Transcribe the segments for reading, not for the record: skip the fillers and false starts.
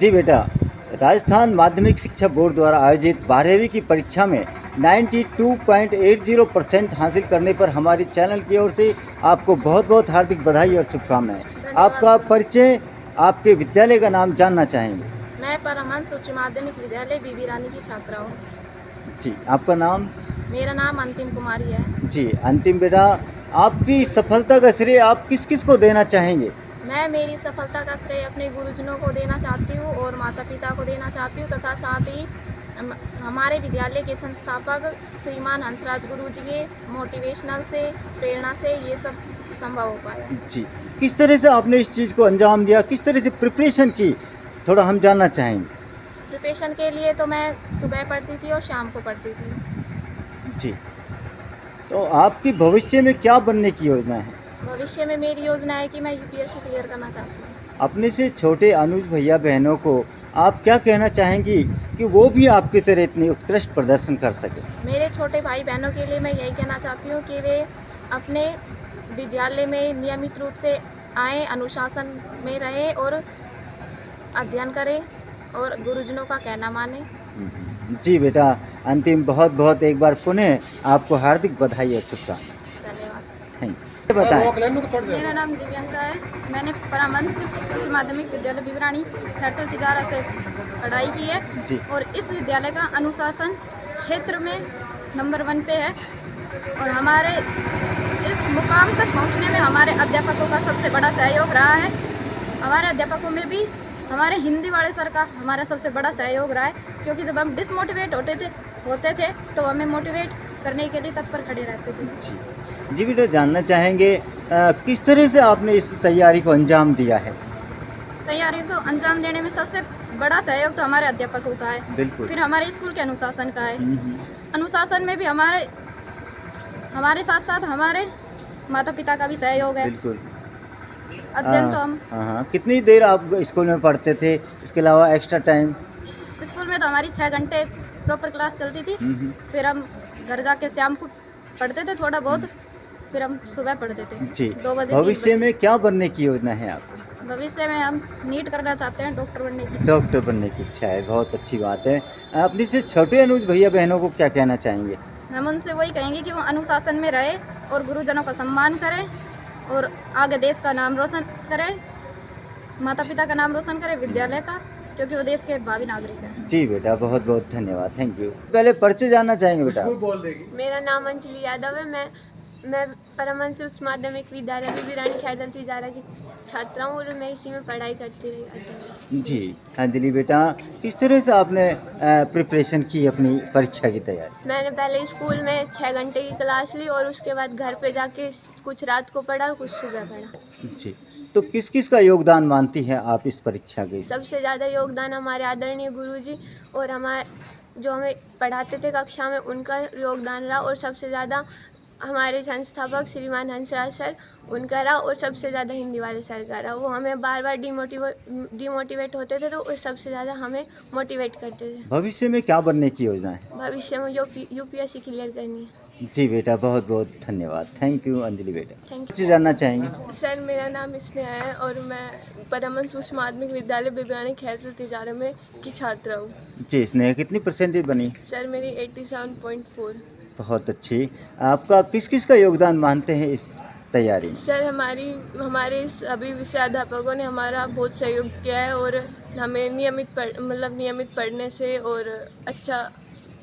जी बेटा, राजस्थान माध्यमिक शिक्षा बोर्ड द्वारा आयोजित 12वीं की परीक्षा में 92.80% हासिल करने पर हमारे चैनल की ओर से आपको बहुत बहुत हार्दिक बधाई और शुभकामनाएं। आपका सर। परिचय, आपके विद्यालय का नाम जानना चाहेंगे। मैं परमहंस उच्च माध्यमिक विद्यालय बीबी रानी की छात्रा हूँ। जी, आपका नाम? मेरा नाम अंतिम कुमारी है। जी, अंतिम बेटा, आपकी सफलता का श्रेय आप किस किस को देना चाहेंगे? मैं मेरी सफलता का श्रेय अपने गुरुजनों को देना चाहती हूँ और माता पिता को देना चाहती हूँ, तथा साथ ही हमारे विद्यालय के संस्थापक श्रीमान हंसराज गुरु जी के मोटिवेशनल से, प्रेरणा से ये सब संभव हो पाया। जी, किस तरह से आपने इस चीज़ को अंजाम दिया, किस तरह से प्रिपरेशन की, थोड़ा हम जानना चाहेंगे। प्रिपरेशन के लिए तो मैं सुबह पढ़ती थी और शाम को पढ़ती थी। जी, तो आपकी भविष्य में क्या बनने की योजना है? भविष्य में मेरी योजना है कि मैं यूपीएससी क्लियर करना चाहती हूँ। अपने से छोटे अनुज भैया बहनों को आप क्या कहना चाहेंगी कि वो भी आपकी तरह इतनी उत्कृष्ट प्रदर्शन कर सके? मेरे छोटे भाई बहनों के लिए मैं यही कहना चाहती हूँ कि वे अपने विद्यालय में नियमित रूप से आएँ, अनुशासन में रहें और अध्ययन करें और गुरुजनों का कहना मानें। जी बेटा, अंतिम बहुत बहुत एक बार पुनः आपको हार्दिक बधाई और शुभकामनाएं। धन्यवाद। Thank you. बताएं। मेरा नाम दिव्यांका है। मैंने परमहंस उच्च माध्यमिक विद्यालय बिबरानी खैरतल तिजारा से पढ़ाई की है जी। और इस विद्यालय का अनुशासन क्षेत्र में नंबर 1 पे है और हमारे इस मुकाम तक पहुंचने में हमारे अध्यापकों का सबसे बड़ा सहयोग रहा है। हमारे अध्यापकों में भी हमारे हिंदी वाले सर का हमारा सबसे बड़ा सहयोग रहा है, क्योंकि जब हम डिसमोटिवेट होते थे तो हमें मोटिवेट करने के लिए तत्पर खड़े रहते थे। जी बेटा, जानना चाहेंगे किस तरह से आपने इस तैयारी को अंजाम दिया है? तैयारी को अंजाम देने में सबसे बड़ा सहयोग तो हमारे अध्यापकों का है। बिल्कुल। फिर हमारे स्कूल के अनुशासन का है। अनुशासन में भी हमारे साथ साथ हमारे माता पिता का भी सहयोग है। बिल्कुल। अध्ययन तो हम हाँ, कितनी देर आप स्कूल में पढ़ते थे, इसके अलावा एक्स्ट्रा टाइम? स्कूल में तो हमारी 6 घंटे प्रॉपर क्लास चलती थी। फिर हम घर जाके शाम को पढ़ते थे थोड़ा बहुत, फिर हम सुबह पढ़ते थे। जी। 2 बजे भविष्य में क्या बनने की योजना है आपकी? भविष्य में हम नीट करना चाहते हैं, डॉक्टर बनने की। डॉक्टर बनने की इच्छा है, बहुत अच्छी बात है। अपने से छोटे अनुज भैया बहनों को क्या कहना चाहेंगे? हम उनसे वही कहेंगे कि वो अनुशासन में रहे और गुरुजनों का सम्मान करें और आगे देश का नाम रोशन करें, माता पिता का नाम रोशन करें, विद्यालय का, क्योंकि वो देश के भावी नागरिक हैं। जी बेटा, बहुत बहुत धन्यवाद, थैंक यू। पहले परिचय जानना चाहेंगे बेटा? मेरा नाम अंजलि यादव है। मैं परमहंस उच्च माध्यमिक विद्यालय बीबी रानी खैरतल तिजारा की छात्रा हूँ और मैं इसी में पढ़ाई करती रही। जी अंजलि बेटा, किस तरह से आपने प्रिपरेशन की अपनी परीक्षा की तैयारी? मैंने पहले स्कूल में 6 घंटे की क्लास ली और उसके बाद घर पे जाके कुछ रात को पढ़ा और कुछ सुबह पढ़ा। जी, तो किस किस का योगदान मानती हैं आप इस परीक्षा के? सबसे ज़्यादा योगदान हमारे आदरणीय गुरुजी और हमारे जो हमें पढ़ाते थे कक्षा में, उनका योगदान रहा, और सबसे ज़्यादा हमारे संस्थापक श्रीमान हंसराज सर, उनका रहा, और सबसे ज़्यादा हिंदी वाले सर का रहा। वो हमें बार बार डिमोटिवेट होते थे तो वो सबसे ज़्यादा हमें मोटिवेट करते थे। भविष्य में क्या बनने की योजना है? भविष्य में यूपीएससी क्लियर करनी है। जी बेटा, बहुत बहुत धन्यवाद, थैंक यू अंजलि बेटा। थैंक कुछ जानना चाहेंगे? सर, मेरा नाम स्नेहा है और मैं परमहंस उच्च माध्यमिक विद्यालय बीबी रानी खैरतल तिजारा में की छात्रा हूँ। जी, स्नेहा कितनी परसेंटेज बनी? सर, मेरी 87.4। बहुत अच्छी। आपका किस किस का योगदान मानते हैं इस तैयारी में? सर, हमारे सभी विषयाध्यापकों ने हमारा बहुत सहयोग किया है और हमें नियमित पढ़ने से और अच्छा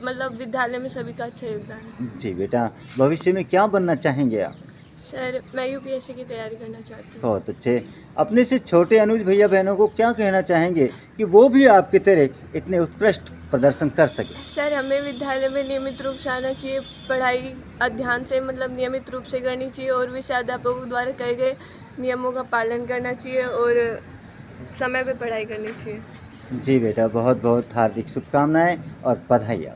विद्यालय में सभी का अच्छा योगदान है। जी बेटा, भविष्य में क्या बनना चाहेंगे आप? सर, मैं यूपीएससी की तैयारी करना चाहती हूँ। बहुत अच्छे। अपने से छोटे अनुज भैया बहनों को क्या कहना चाहेंगे कि वो भी आपकी तरह इतने उत्कृष्ट प्रदर्शन कर सके? सर, हमें विद्यालय में नियमित रूप से आना चाहिए, पढ़ाई अध्ययन से नियमित रूप से करनी चाहिए और विषयाध्यापकों द्वारा कहे गए नियमों का पालन करना चाहिए और समय पे पढ़ाई करनी चाहिए। जी बेटा, बहुत बहुत हार्दिक शुभकामनाएं और बधाई।